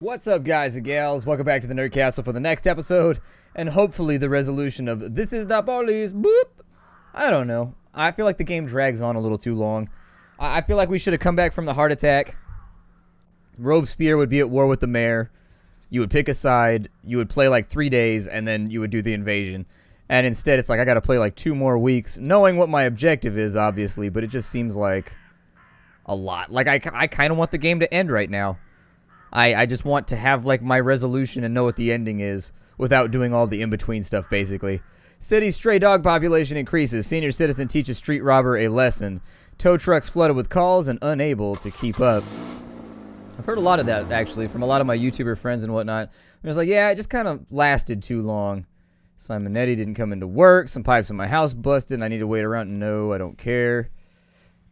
What's up, guys and gals? Welcome back to the Nerd Castle for the next episode, and hopefully the resolution of This is the Police. Boop! I don't know. I feel like the game drags on a little too long. I feel like we should have come back from the heart attack. Robespierre would be at war with the mayor. You would pick a side. You would play like 3 days, and then you would do the invasion. And instead, it's like I gotta play like 2 more weeks, knowing what my objective is, obviously, but it just seems like a lot. Like, I kind of want the game to end right now. I just want to have, like, my resolution and know what the ending is without doing all the in-between stuff, basically. City's stray dog population increases. Senior citizen teaches street robber a lesson. Tow trucks flooded with calls and unable to keep up. I've heard a lot of that, actually, from a lot of my YouTuber friends and whatnot. It was like, yeah, it just kind of lasted too long. Simonetti didn't come into work. Some pipes in my house busted, and I need to wait around. No, I don't care.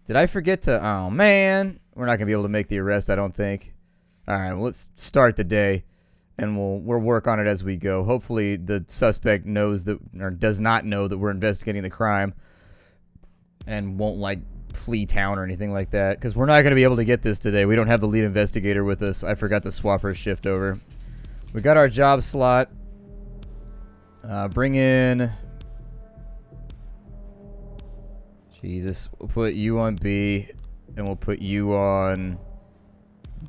Did I forget to... Oh, man. We're not going to be able to make the arrest, I don't think. All right, well, let's start the day, and we'll work on it as we go. Hopefully the suspect knows that, or does not know that we're investigating the crime and won't, like, flee town or anything like that, because we're not going to be able to get this today. We don't have the lead investigator with us. I forgot to swap her shift over. We got our job slot. Bring in... Jesus, we'll put you on B, and we'll put you on...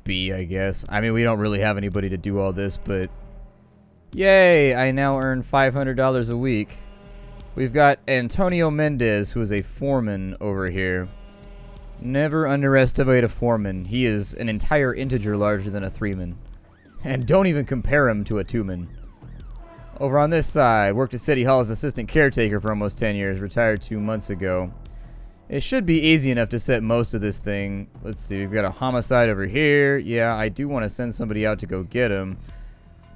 B, I guess. I mean, we don't really have anybody to do all this, but yay, I now earn $500 a week. We've got Antonio Mendez, who is a foreman over here. Never underestimate a foreman. He is an entire integer larger than a 3-man. And don't even compare him to a 2-man. Over on this side, worked at City Hall as assistant caretaker for almost 10 years, retired 2 months ago. It should be easy enough to set most of this thing. Let's see, we've got a homicide over here. Yeah, I do want to send somebody out to go get him.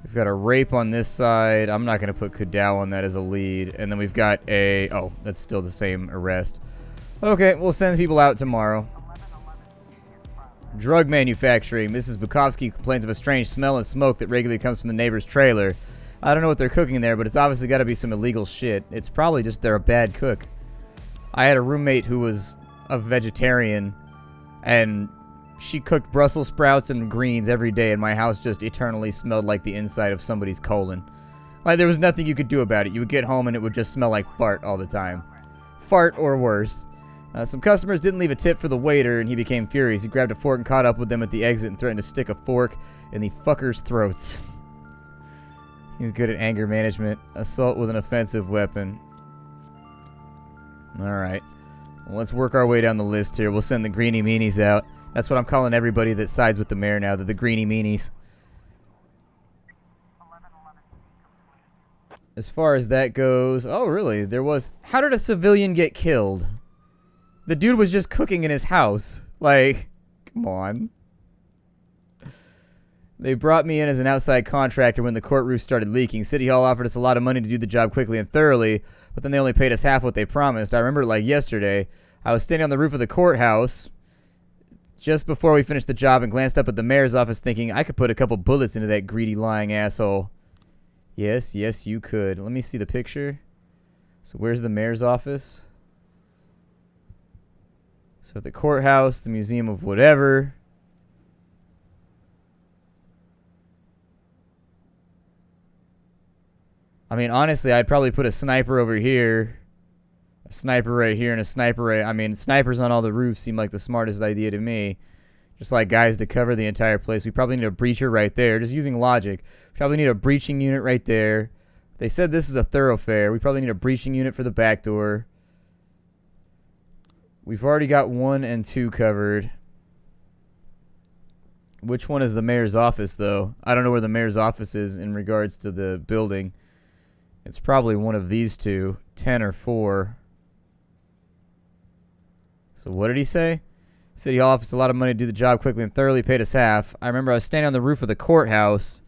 We've got a rape on this side. I'm not going to put Cadell on that as a lead. And then we've got a... Oh, that's still the same arrest. Okay, we'll send people out tomorrow. Drug manufacturing. Mrs. Bukowski complains of a strange smell and smoke that regularly comes from the neighbor's trailer. I don't know what they're cooking there, but it's obviously got to be some illegal shit. It's probably just they're a bad cook. I had a roommate who was a vegetarian, and she cooked Brussels sprouts and greens every day, and my house just eternally smelled like the inside of somebody's colon. Like, there was nothing you could do about it. You would get home, and it would just smell like fart all the time. Fart or worse. Some customers didn't leave a tip for the waiter, and he became furious. He grabbed a fork and caught up with them at the exit and threatened to stick a fork in the fuckers' throats. He's good at anger management. Assault with an offensive weapon. Alright. Well, let's work our way down the list here. We'll send the greenie meanies out. That's what I'm calling everybody that sides with the mayor now. They're the greenie meanies. As far as that goes... Oh, really? There was... How did a civilian get killed? The dude was just cooking in his house. Like, come on. They brought me in as an outside contractor when the court roof started leaking. City Hall offered us a lot of money to do the job quickly and thoroughly, but then they only paid us half what they promised. I remember, like, yesterday, I was standing on the roof of the courthouse just before we finished the job and glanced up at the mayor's office thinking, I could put a couple bullets into that greedy, lying asshole. Yes, yes, you could. Let me see the picture. So where's the mayor's office? So the courthouse, the museum of whatever... I mean, honestly, I'd probably put a sniper over here, a sniper right here, and a sniper right... I mean, snipers on all the roofs seem like the smartest idea to me. Just like guys to cover the entire place. We probably need a breacher right there, just using logic. Probably need a breaching unit right there. They said this is a thoroughfare. We probably need a breaching unit for the back door. We've already got 1 and 2 covered. Which one is the mayor's office, though? I don't know where the mayor's office is in regards to the building. It's probably one of these two, 10 or 4. So what did he say? City Hall office a lot of money to do the job quickly and thoroughly, paid us half. I remember I was standing on the roof of the courthouse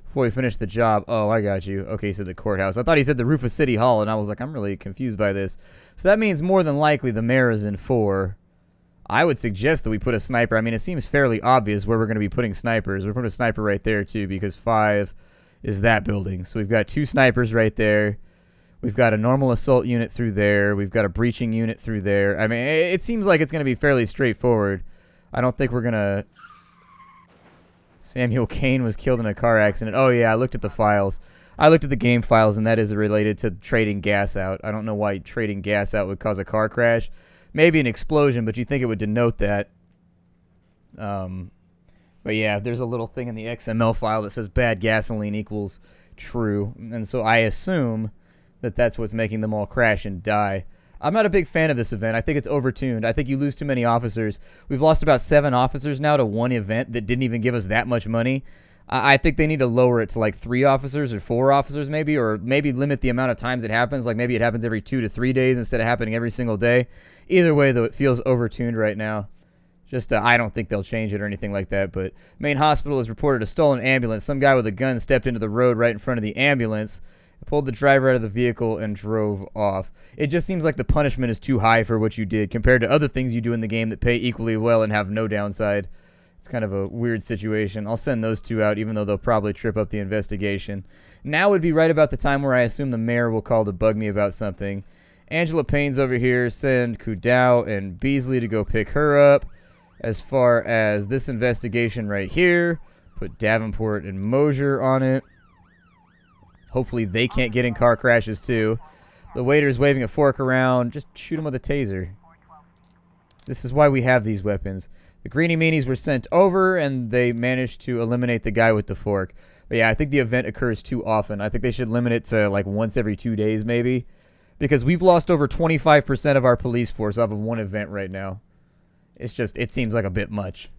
before we finished the job. Oh, I got you. Okay, he said the courthouse. I thought he said the roof of City Hall, and I was like, I'm really confused by this. So that means more than likely the mayor is in 4. I would suggest that we put a sniper. I mean, it seems fairly obvious where we're going to be putting snipers. We're putting a sniper right there, too, because 5... is that building. So we've got 2 snipers right there. We've got a normal assault unit through there. We've got a breaching unit through there. I mean, it seems like it's going to be fairly straightforward. I don't think we're going to Samuel Kane was killed in a car accident. Oh, yeah, I looked at the files. I looked at the game files, and that is related to trading gas out. I don't know why trading gas out would cause a car crash. Maybe an explosion, but you think it would denote that. But yeah, there's a little thing in the XML file that says bad gasoline equals true. And so I assume that that's what's making them all crash and die. I'm not a big fan of this event. I think it's overtuned. I think you lose too many officers. We've lost about 7 officers now to one event that didn't even give us that much money. I think they need to lower it to like 3 officers or 4 officers maybe, or maybe limit the amount of times it happens. Like maybe it happens every 2 to 3 days instead of happening every single day. Either way, though, it feels overtuned right now. Just, I don't think they'll change it or anything like that. But Maine Hospital has reported a stolen ambulance. Some guy with a gun stepped into the road right in front of the ambulance, pulled the driver out of the vehicle, and drove off. It just seems like the punishment is too high for what you did compared to other things you do in the game that pay equally well and have no downside. It's kind of a weird situation. I'll send those 2 out, even though they'll probably trip up the investigation. Now would be right about the time where I assume the mayor will call to bug me about something. Angela Payne's over here. Send Kudau and Beasley to go pick her up. As far as this investigation right here, put Davenport and Mosier on it. Hopefully they can't get in car crashes too. The waiter's waving a fork around. Just shoot him with a taser. This is why we have these weapons. The Greenie Meanies were sent over, and they managed to eliminate the guy with the fork. But yeah, I think the event occurs too often. I think they should limit it to like once every 2 days maybe. Because we've lost over 25% of our police force off of one event right now. It's just, it seems like a bit much.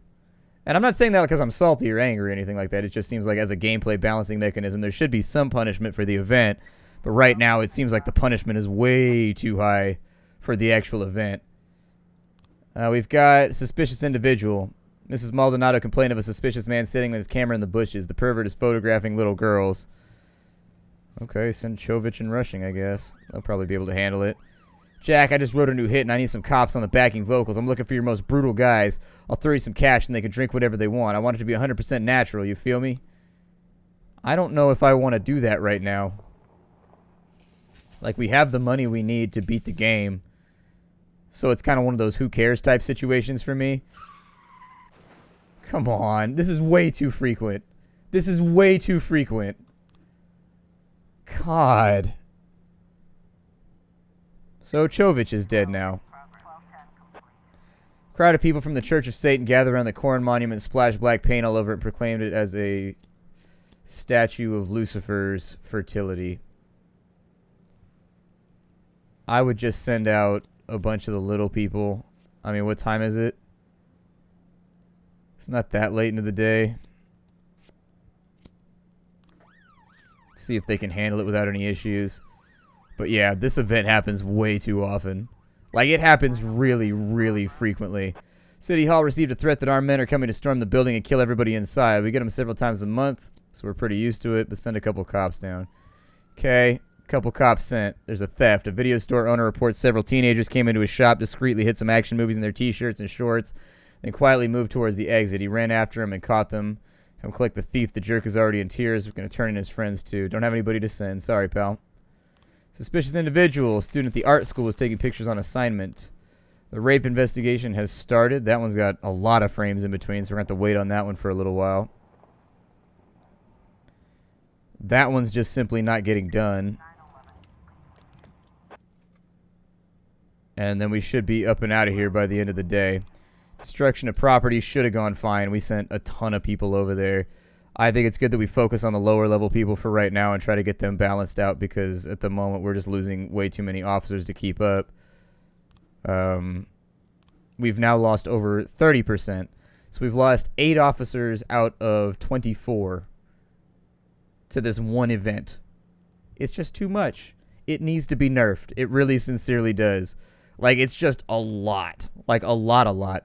And I'm not saying that because I'm salty or angry or anything like that. It just seems like as a gameplay balancing mechanism, there should be some punishment for the event. But right now, it seems like the punishment is way too high for the actual event. We've got suspicious individual. Mrs. Maldonado complained of a suspicious man sitting with his camera in the bushes. The pervert is photographing little girls. Okay, send Chovich and Rushing, I guess. They'll probably be able to handle it. Jack, I just wrote a new hit and I need some cops on the backing vocals. I'm looking for your most brutal guys. I'll throw you some cash and they can drink whatever they want. I want it to be 100% natural, you feel me? I don't know if I want to do that right now. Like, we have the money we need to beat the game. So it's kind of one of those who cares type situations for me. Come on. This is way too frequent. This is way too frequent. God. So Chovich is dead now. Crowd of people from the Church of Satan gathered around the corn monument, splashed black paint all over it, and proclaimed it as a statue of Lucifer's fertility. I would just send out a bunch of the little people. I mean, what time is it? It's not that late into the day. See if they can handle it without any issues. But yeah, this event happens way too often. Like, it happens really, really frequently. City Hall received a threat that armed men are coming to storm the building and kill everybody inside. We get them several times a month, so we're pretty used to it, but send a couple cops down. Okay, couple cops sent. There's a theft. A video store owner reports several teenagers came into his shop, discreetly hit some action movies in their t-shirts and shorts, then quietly moved towards the exit. He ran after him and caught them. Come collect the thief. The jerk is already in tears. We're going to turn in his friends, too. Don't have anybody to send. Sorry, pal. Suspicious individual. Student at the art school is taking pictures on assignment. The rape investigation has started. That one's got a lot of frames in between, so we're going to have to wait on that one for a little while. That one's just simply not getting done. And then we should be up and out of here by the end of the day. Destruction of property should have gone fine. We sent a ton of people over there. I think it's good that we focus on the lower level people for right now and try to get them balanced out, because at the moment we're just losing way too many officers to keep up. We've now lost over 30%. So we've lost 8 officers out of 24 to this one event. It's just too much. It needs to be nerfed. It really sincerely does. Like, it's just a lot. Like, a lot.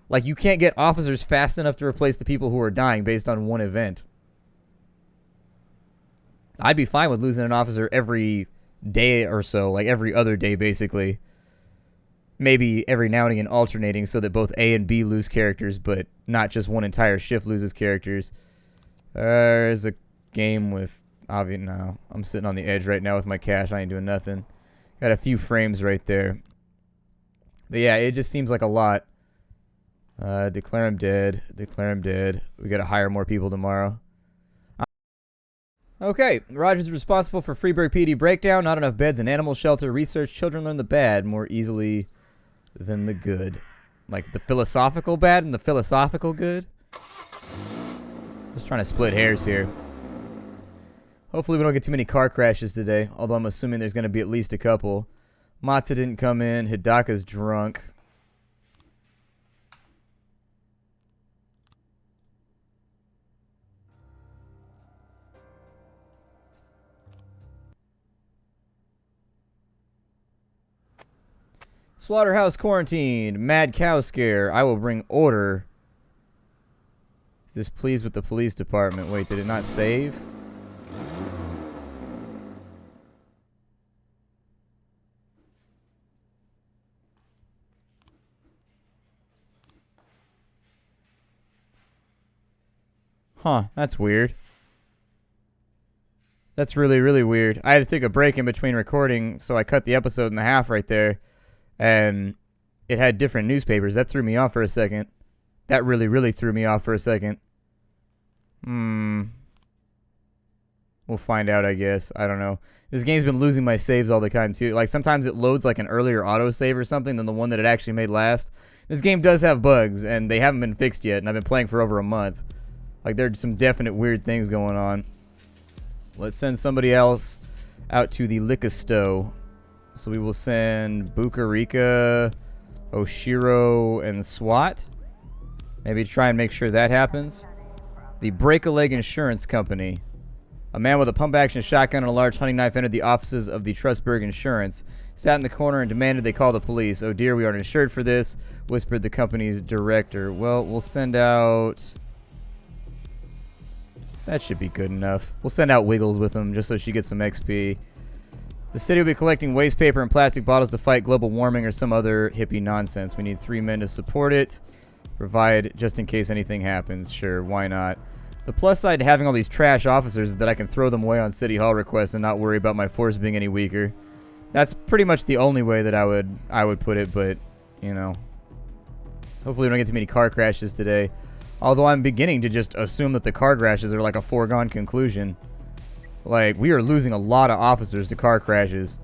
Like, you can't get officers fast enough to replace the people who are dying based on one event. I'd be fine with losing an officer every day or so, like every other day, basically. Maybe every now and again alternating so that both A and B lose characters, but not just one entire shift loses characters. There's a game with... No, I'm sitting on the edge right now with my cash. I ain't doing nothing. Got a few frames right there. But yeah, it just seems like a lot. Declare him dead. Declare him dead. We gotta hire more people tomorrow. Okay, Rogers is responsible for Freeburg PD breakdown. Not enough beds in animal shelter. Research: children learn the bad more easily than the good. Like the philosophical bad and the philosophical good. Just trying to split hairs here. Hopefully we don't get too many car crashes today, although I'm assuming there's going to be at least a couple. Matza didn't come in. Hidaka's drunk. Slaughterhouse quarantined. Mad cow scare. I will bring order. Is this pleased with the police department? Wait, did it not save? Huh, that's weird. That's really, really weird. I had to take a break in between recording, so I cut the episode in half right there. And it had different newspapers. That threw me off for a second. That really, really threw me off for a second. We'll find out, I guess. I don't know. This game's been losing my saves all the time, too. Like, sometimes it loads like an earlier autosave or something than the one that it actually made last. This game does have bugs, and they haven't been fixed yet, and I've been playing for over a month. Like, there's some definite weird things going on. Let's send somebody else out to the Liquisto. So we will send Bukarika, Oshiro, and SWAT. Maybe try and make sure that happens. The Break-A-Leg Insurance Company. A man with a pump-action shotgun and a large hunting knife entered the offices of the Trustburg Insurance, sat in the corner, and demanded they call the police. "Oh dear, we aren't insured for this," whispered the company's director. Well, we'll send out... That should be good enough. We'll send out Wiggles with them just so she gets some XP. The city will be collecting waste paper and plastic bottles to fight global warming or some other hippie nonsense. We need 3 men to support it. Provide just in case anything happens. Sure, why not? The plus side to having all these trash officers is that I can throw them away on City Hall requests and not worry about my force being any weaker. That's pretty much the only way that I would put it, but, you know. Hopefully we don't get too many car crashes today. Although I'm beginning to just assume that the car crashes are like a foregone conclusion. Like, we are losing a lot of officers to car crashes.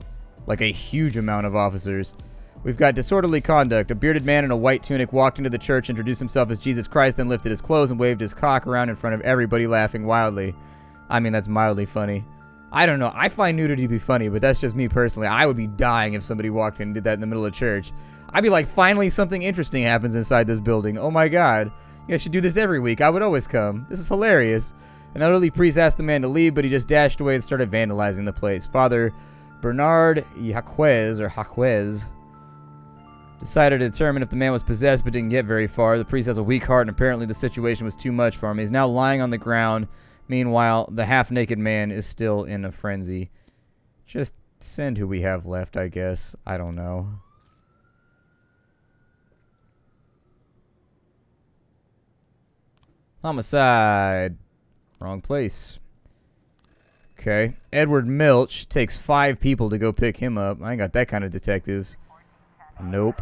Like, a huge amount of officers. We've got disorderly conduct. A bearded man in a white tunic walked into the church, introduced himself as Jesus Christ, then lifted his clothes and waved his cock around in front of everybody, laughing wildly. I mean, that's mildly funny. I don't know. I find nudity to be funny, but that's just me personally. I would be dying if somebody walked in and did that in the middle of church. I'd be like, finally something interesting happens inside this building. Oh my god. You guys should do this every week. I would always come. This is hilarious. An elderly priest asked the man to leave, but he just dashed away and started vandalizing the place. Father Bernard Jaquez decided to determine if the man was possessed, but didn't get very far. The priest has a weak heart, and apparently the situation was too much for him. He's now lying on the ground. Meanwhile, the half-naked man is still in a frenzy. Just send who we have left, I guess. I don't know. Homicide. Wrong place. Okay. Edward Milch takes 5 people to go pick him up. I ain't got that kind of detectives. Nope.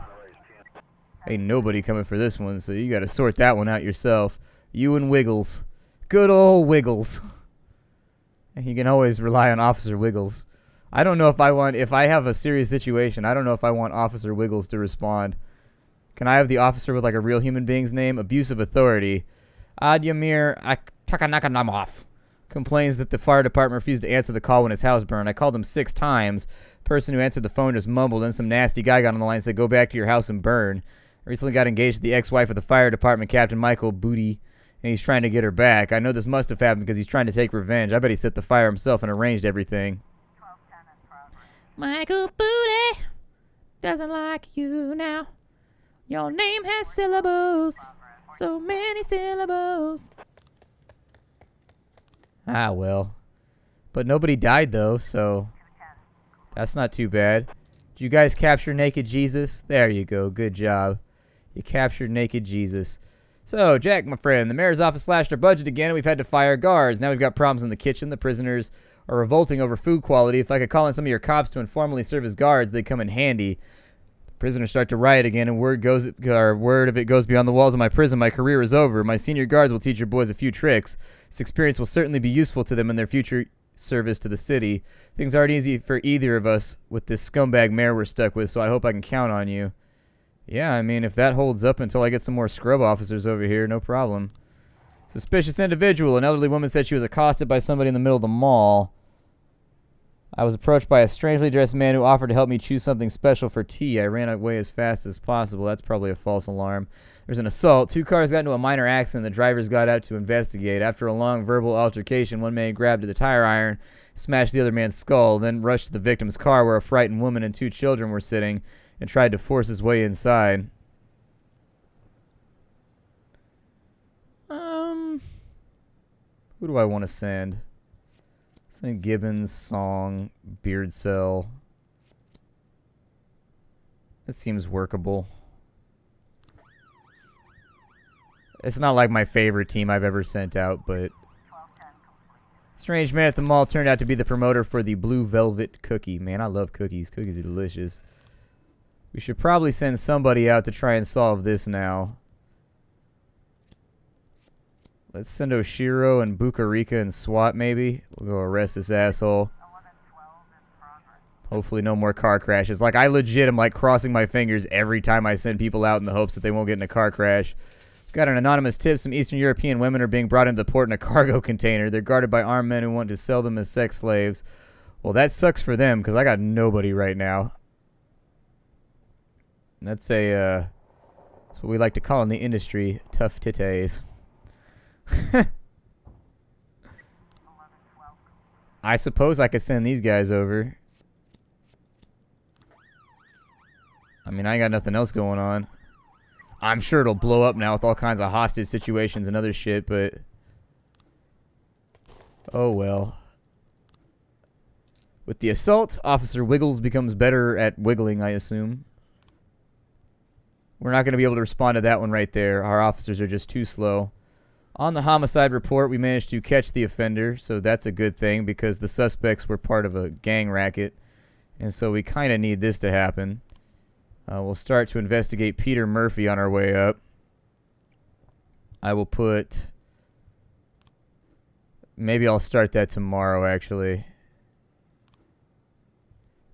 Ain't nobody coming for this one, so you gotta sort that one out yourself. You and Wiggles. Good old Wiggles. You can always rely on Officer Wiggles. I don't know if I have a serious situation, I don't know if I want Officer Wiggles to respond. Can I have the officer with like a real human being's name? Abuse of authority. Adyamir Takanakanamoff complains that the fire department refused to answer the call when his house burned. I called them 6 times. Person who answered the phone just mumbled, and some nasty guy got on the line and said, "Go back to your house and burn." I recently got engaged to the ex-wife of the fire department, Captain Michael Booty, and he's trying to get her back. I know this must have happened because he's trying to take revenge. I bet he set the fire himself and arranged everything. Michael Booty doesn't like you now. Your name has syllables. So many syllables. Ah, well. But nobody died, though, so that's not too bad. Did you guys capture Naked Jesus? There you go. Good job. You captured Naked Jesus. So, Jack, my friend, the mayor's office slashed our budget again, and we've had to fire guards. Now we've got problems in the kitchen. The prisoners are revolting over food quality. If I could call in some of your cops to informally serve as guards, they'd come in handy. Prisoners start to riot again, and word of it goes beyond the walls of my prison. My career is over. My senior guards will teach your boys a few tricks. This experience will certainly be useful to them in their future service to the city. Things aren't easy for either of us with this scumbag mayor we're stuck with, so I hope I can count on you. Yeah, I mean, if that holds up until I get some more scrub officers over here, no problem. Suspicious individual. An elderly woman said she was accosted by somebody in the middle of the mall. I was approached by a strangely dressed man who offered to help me choose something special for tea. I ran away as fast as possible. That's probably a false alarm. There's an assault. 2 cars got into a minor accident. The drivers got out to investigate. After a long verbal altercation, one man grabbed the tire iron, smashed the other man's skull, then rushed to the victim's car where a frightened woman and 2 children were sitting and tried to force his way inside. Who do I want to send? Send Gibbons, Song, Beard Cell. That seems workable. It's not like my favorite team I've ever sent out, but... Strange man at the mall turned out to be the promoter for the Blue Velvet Cookie. Man, I love cookies. Cookies are delicious. We should probably send somebody out to try and solve this now. Let's send Oshiro and Bukarika and SWAT, maybe. We'll go arrest this asshole. Hopefully no more car crashes. Like, I legit am, like, crossing my fingers every time I send people out in the hopes that they won't get in a car crash. Got an anonymous tip. Some Eastern European women are being brought into the port in a cargo container. They're guarded by armed men who want to sell them as sex slaves. Well, that sucks for them, because I got nobody right now. That's that's what we like to call in the industry, tough titties. I suppose I could send these guys over. I mean, I ain't got nothing else going on. I'm sure it'll blow up now with all kinds of hostage situations and other shit, but... oh well. With the assault, Officer Wiggles becomes better at wiggling, I assume. We're not going to be able to respond to that one right there. Our officers are just too slow. On the homicide report, we managed to catch the offender, so that's a good thing because the suspects were part of a gang racket, and so we kind of need this to happen. We'll start to investigate Peter Murphy on our way up. I will put... maybe I'll start that tomorrow, actually.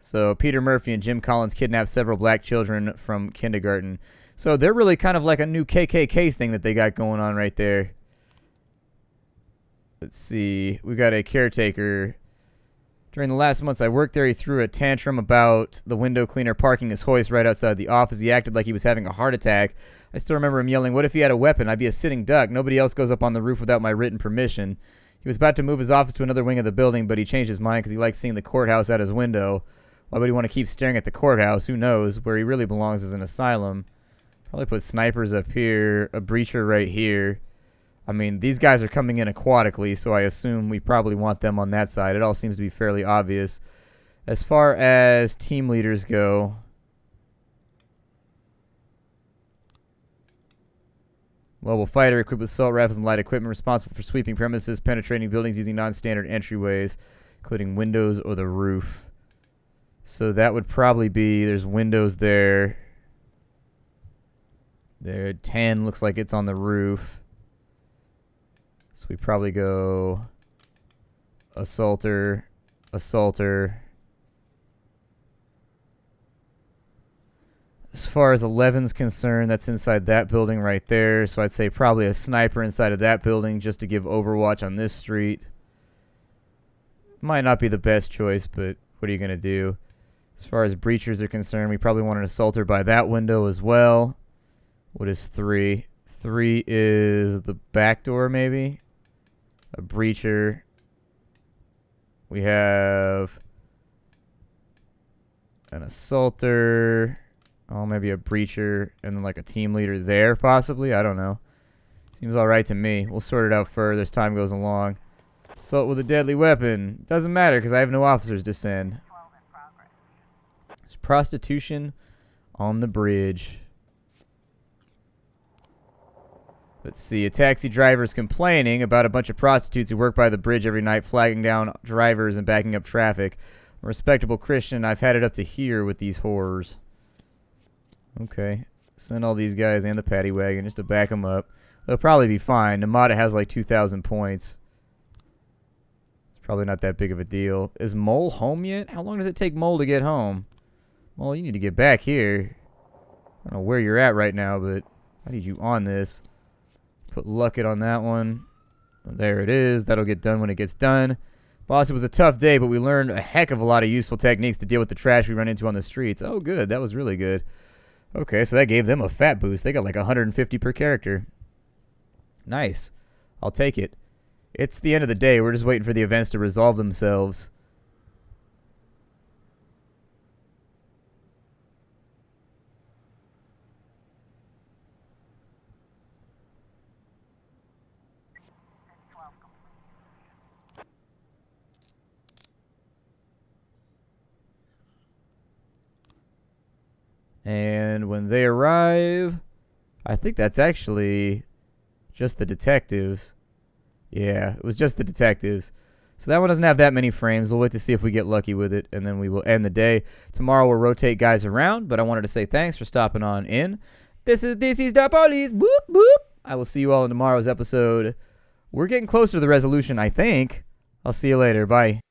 So, Peter Murphy and Jim Collins kidnapped several black children from kindergarten. So, they're really kind of like a new KKK thing that they got going on right there. Let's see. We got a caretaker. During the last months I worked there, he threw a tantrum about the window cleaner parking his hoist right outside the office. He acted like he was having a heart attack. I still remember him yelling, "What if he had a weapon? I'd be a sitting duck. Nobody else goes up on the roof without my written permission." He was about to move his office to another wing of the building, but he changed his mind because he likes seeing the courthouse out his window. Why would he want to keep staring at the courthouse? Who knows? Where he really belongs is an asylum. Probably put snipers up here, a breacher right here. I mean, these guys are coming in aquatically, so I assume we probably want them on that side. It all seems to be fairly obvious. As far as team leaders go, mobile fighter equipped with assault rifles and light equipment responsible for sweeping premises, penetrating buildings using non-standard entryways, including windows or the roof. So that would probably be, there's windows there. There, 10 looks like it's on the roof. So we probably go assaulter, assaulter. As far as 11's concerned, that's inside that building right there. So I'd say probably a sniper inside of that building just to give overwatch on this street. Might not be the best choice, but what are you going to do? As far as breachers are concerned, we probably want an assaulter by that window as well. What is 3? 3 is the back door, maybe? A breacher. We have an assaulter. Oh, maybe a breacher. And then like a team leader there, possibly. I don't know. Seems alright to me. We'll sort it out further as time goes along. Assault with a deadly weapon. Doesn't matter because I have no officers to send. There's prostitution on the bridge. Let's see. A taxi driver is complaining about a bunch of prostitutes who work by the bridge every night, flagging down drivers and backing up traffic. I'm a respectable Christian. I've had it up to here with these horrors. Okay. Send all these guys and the paddy wagon just to back them up. They'll probably be fine. Namada has like 2,000 points. It's probably not that big of a deal. Is Mole home yet? How long does it take Mole to get home? Mole, you need to get back here. I don't know where you're at right now, but I need you on this. Put Luckett on that one. There it is. That'll get done when it gets done. Boss, it was a tough day, but we learned a heck of a lot of useful techniques to deal with the trash we run into on the streets. Oh, good. That was really good. Okay, so that gave them a fat boost. They got like 150 per character. Nice. I'll take it. It's the end of the day. We're just waiting for the events to resolve themselves. And when they arrive, I think that's actually just the detectives. Yeah, it was just the detectives. So that one doesn't have that many frames. We'll wait to see if we get lucky with it, and then we will end the day. Tomorrow we'll rotate guys around, but I wanted to say thanks for stopping on in. This is the police. Boop, boop. I will see you all in tomorrow's episode. We're getting closer to the resolution, I think. I'll see you later. Bye.